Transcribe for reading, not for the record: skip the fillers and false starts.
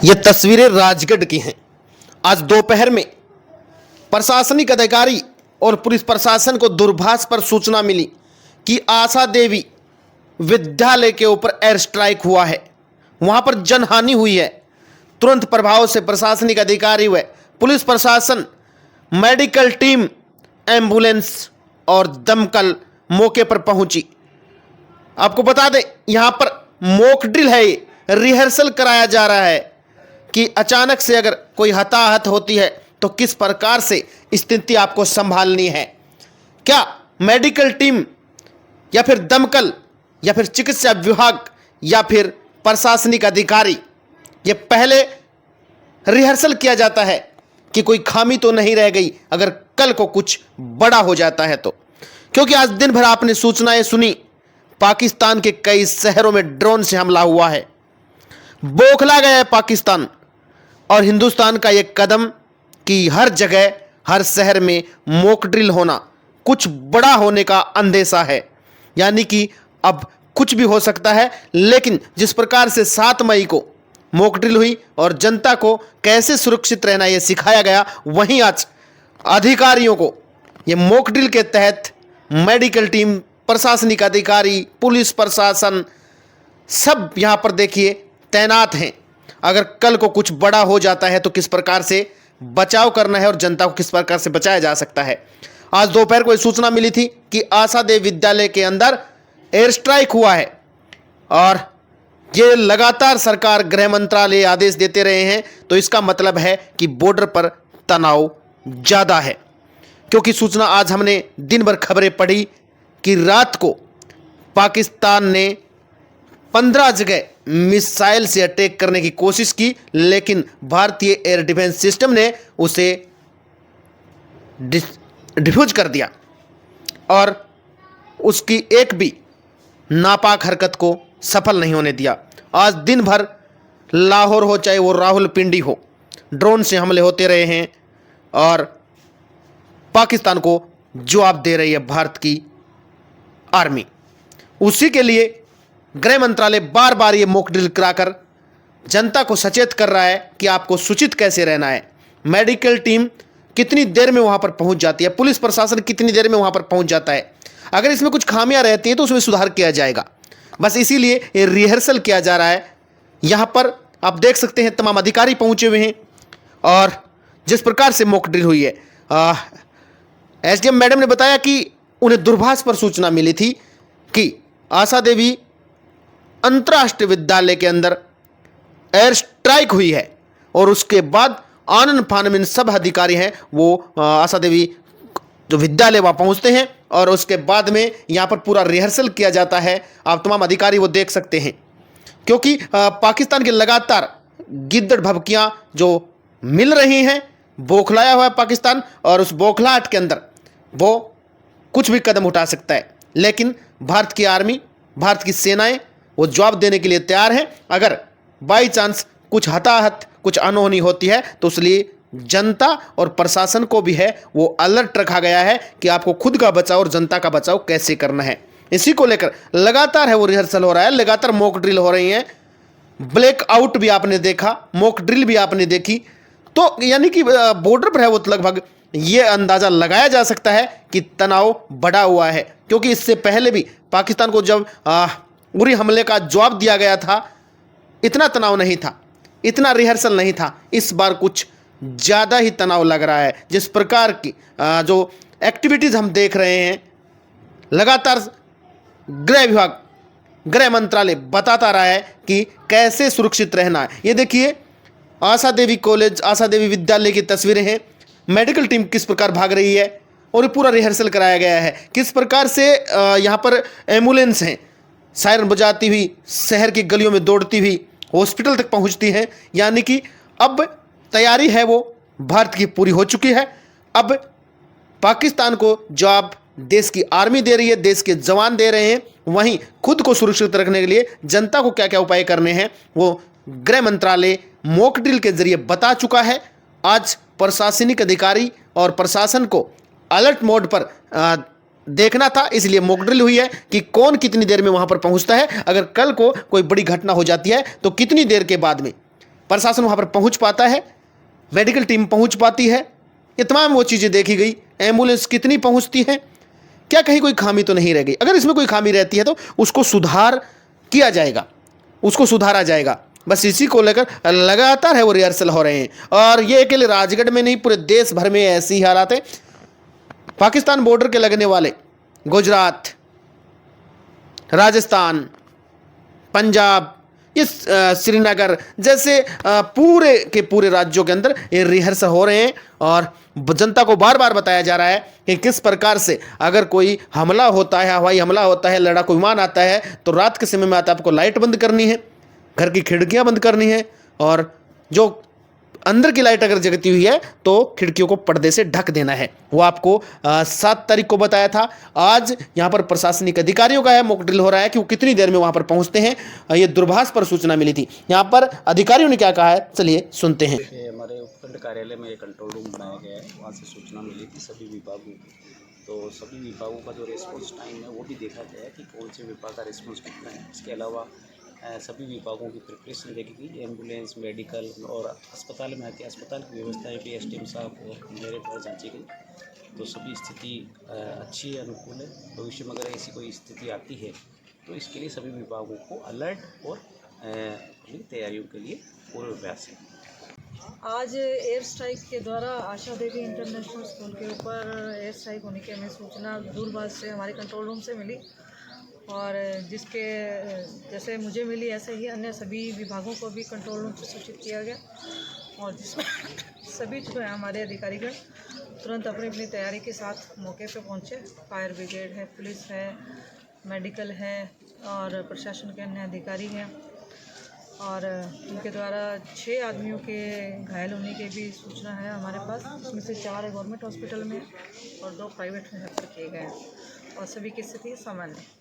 ये तस्वीरें राजगढ़ की हैं। आज दोपहर में प्रशासनिक अधिकारी और पुलिस प्रशासन को दूरभाष पर सूचना मिली कि आशा देवी विद्यालय के ऊपर एयर स्ट्राइक हुआ है, वहां पर जनहानि हुई है। तुरंत प्रभाव से प्रशासनिक अधिकारी व पुलिस प्रशासन, मेडिकल टीम, एम्बुलेंस और दमकल मौके पर पहुंची। आपको बता दें, यहां पर मॉक ड्रिल है, रिहर्सल कराया जा रहा है कि अचानक से अगर कोई हताहत होती है तो किस प्रकार से स्थिति आपको संभालनी है। क्या मेडिकल टीम या फिर दमकल या फिर चिकित्सा विभाग या फिर प्रशासनिक अधिकारी, ये पहले रिहर्सल किया जाता है कि कोई खामी तो नहीं रह गई अगर कल को कुछ बड़ा हो जाता है तो। क्योंकि आज दिन भर आपने सूचनाएं सुनी, पाकिस्तान के कई शहरों में ड्रोन से हमला हुआ है, बौखला गया है पाकिस्तान। और हिंदुस्तान का यह कदम कि हर जगह हर शहर में मॉक ड्रिल होना, कुछ बड़ा होने का अंदेशा है। यानी कि अब कुछ भी हो सकता है। लेकिन जिस प्रकार से 7 मई को मॉक ड्रिल हुई और जनता को कैसे सुरक्षित रहना यह सिखाया गया, वहीं आज अधिकारियों को ये मॉक ड्रिल के तहत मेडिकल टीम, प्रशासनिक अधिकारी, पुलिस प्रशासन सब यहाँ पर देखिए तैनात हैं। अगर कल को कुछ बड़ा हो जाता है तो किस प्रकार से बचाव करना है और जनता को किस प्रकार से बचाया जा सकता है। आज दोपहर को सूचना मिली थी कि आशा देव विद्यालय के अंदर एयर स्ट्राइक हुआ है और ये लगातार सरकार, गृह मंत्रालय आदेश देते रहे हैं। तो इसका मतलब है कि बॉर्डर पर तनाव ज़्यादा है। क्योंकि सूचना आज हमने दिन भर खबरें पढ़ी कि रात को पाकिस्तान ने 15 जगह मिसाइल से अटैक करने की कोशिश की, लेकिन भारतीय एयर डिफेंस सिस्टम ने उसे डिफ्यूज कर दिया और उसकी एक भी नापाक हरकत को सफल नहीं होने दिया। आज दिन भर लाहौर हो चाहे वो रावलपिंडी हो, ड्रोन से हमले होते रहे हैं और पाकिस्तान को जवाब दे रही है भारत की आर्मी। उसी के लिए गृह मंत्रालय बार बार ये मॉक ड्रिल कराकर जनता को सचेत कर रहा है कि आपको सूचित कैसे रहना है। मेडिकल टीम कितनी देर में वहां पर पहुंच जाती है, पुलिस प्रशासन कितनी देर में वहां पर पहुंच जाता है। अगर इसमें कुछ खामियां रहती हैं तो उसमें सुधार किया जाएगा। बस इसीलिए ये रिहर्सल किया जा रहा है। यहां पर आप देख सकते हैं तमाम अधिकारी पहुंचे हुए हैं और जिस प्रकार से मॉक ड्रिल हुई है, एसडीएम मैडम ने बताया कि उन्हें दूरभाष पर सूचना मिली थी कि आशा देवी अंतर्राष्ट्रीय विद्यालय के अंदर एयर स्ट्राइक हुई है और उसके बाद आनन फानन सब अधिकारी हैं वो आशा देवी जो विद्यालय वहाँ पहुँचते हैं और उसके बाद में यहाँ पर पूरा रिहर्सल किया जाता है। आप तमाम अधिकारी वो देख सकते हैं। क्योंकि पाकिस्तान के लगातार गिद्दड़ भभकियाँ जो मिल रही हैं, बौखलाया हुआ है पाकिस्तान और उस बौखलाहट के अंदर वो कुछ भी कदम उठा सकता है। लेकिन भारत की आर्मी, भारत की सेनाएं वो जवाब देने के लिए तैयार हैं। अगर बाई चांस कुछ हताहत, कुछ अनहोनी होती है तो इसलिए जनता और प्रशासन को भी है वो अलर्ट रखा गया है कि आपको खुद का बचाव और जनता का बचाव कैसे करना है। इसी को लेकर लगातार है वो रिहर्सल हो रहा है, लगातार मॉक ड्रिल हो रही हैं। ब्लैकआउट भी आपने देखा, मॉक ड्रिल भी आपने देखी। तो यानी कि बॉर्डर पर है वो तो लगभग ये अंदाज़ा लगाया जा सकता है कि तनाव बढ़ा हुआ है। क्योंकि इससे पहले भी पाकिस्तान को जब उरी हमले का जवाब दिया गया था, इतना तनाव नहीं था, इतना रिहर्सल नहीं था। इस बार कुछ ज़्यादा ही तनाव लग रहा है। जिस प्रकार की जो एक्टिविटीज़ हम देख रहे हैं, लगातार गृह विभाग, गृह मंत्रालय बताता रहा है कि कैसे सुरक्षित रहना है। ये देखिए आशा देवी कॉलेज, आशा देवी विद्यालय की तस्वीरें हैं। मेडिकल टीम किस प्रकार भाग रही है और पूरा रिहर्सल कराया गया है। किस प्रकार से यहाँ पर एम्बुलेंस हैं, सायरन बजाती हुई शहर की गलियों में दौड़ती हुई हॉस्पिटल तक पहुँचती हैं। यानी कि अब तैयारी है वो भारत की पूरी हो चुकी है। अब पाकिस्तान को जवाब देश की आर्मी दे रही है, देश के जवान दे रहे हैं। वहीं खुद को सुरक्षित रखने के लिए जनता को क्या क्या उपाय करने हैं वो गृह मंत्रालय मॉक ड्रिल के जरिए बता चुका है। आज प्रशासनिक अधिकारी और प्रशासन को अलर्ट मोड पर देखना था, इसलिए मॉक ड्रिल हुई है कि कौन कितनी देर में वहां पर पहुंचता है। अगर कल को कोई बड़ी घटना हो जाती है तो कितनी देर के बाद में प्रशासन वहाँ पर पहुँच पाता है, मेडिकल टीम पहुँच पाती है, ये तमाम वो चीज़ें देखी गई। एम्बुलेंस कितनी पहुँचती है, क्या कहीं कोई खामी तो नहीं रह गई? अगर इसमें कोई खामी रहती है तो उसको सुधार किया जाएगा, उसको सुधारा जाएगा। बस इसी को लेकर लगातार है वो रिहर्सल हो रहे हैं। और ये अकेले राजगढ़ में नहीं, पूरे देश भर में ऐसी ही हालात है। पाकिस्तान बॉर्डर के लगने वाले गुजरात, राजस्थान, पंजाब, इस श्रीनगर जैसे पूरे के पूरे राज्यों के अंदर ये रिहर्सल हो रहे हैं। और जनता को बार बार बताया जा रहा है कि किस प्रकार से अगर कोई हमला होता है, हवाई हमला होता है, लड़ाकू विमान आता है, तो रात के समय में आता है आपको लाइट बंद करनी है, घर की खिड़कियां बंद करनी है, और जो अंदर की लाइट अगर जगती हुई है तो खिड़कियों को पर्दे से ढक देना है। वो आपको 7 तारीख को बताया था। आज यहाँ पर प्रशासनिक अधिकारियों का है मॉक ड्रिल हो रहा है कि वो कितनी देर में वहाँ पर पहुँचते हैं। ये दूरभाष पर सूचना मिली थी। यहाँ पर अधिकारियों ने क्या कहा है, चलिए सुनते हैं। हमारे उपखंड कार्यालय में एक कंट्रोल रूम बनाया गया है, वहाँ से सूचना मिली थी सभी विभागों की। तो सभी विभागों का जो रिस्पॉन्स टाइम है वो भी देखा गया है कि कौन से विभाग का रिस्पॉन्स कितना है। इसके अलावा सभी विभागों की प्रिपरेशन देखी गई, एम्बुलेंस, मेडिकल और अस्पताल में आके अस्पताल की व्यवस्थाएं भी एसडीएम साहब और मेरे द्वारा जांची गई। तो सभी स्थिति अच्छी है, अनुकूल है। भविष्य में अगर ऐसी कोई स्थिति आती है तो इसके लिए सभी विभागों को अलर्ट और तैयारियों के लिए पूर्व अभ्यास है। आज एयर स्ट्राइक के द्वारा आशा देवी इंटरनेशनल स्कूल के ऊपर एयर स्ट्राइक होने की हमें सूचना दूरभाष से हमारे कंट्रोल रूम से मिली, और जिसके जैसे मुझे मिली ऐसे ही अन्य सभी विभागों को भी कंट्रोल रूम से सूचित किया गया, और जिसमें सभी जो है हमारे अधिकारीगण तुरंत अपनी अपनी तैयारी के साथ मौके पे पहुंचे। फायर ब्रिगेड है, पुलिस है, मेडिकल है और प्रशासन के अन्य अधिकारी हैं। और उनके द्वारा 6 आदमियों के घायल होने की भी सूचना है हमारे पास, उसमें से 4 गवर्नमेंट हॉस्पिटल में और 2 प्राइवेट में रेफर किए गए हैं, और सभी की स्थिति सामान्य है।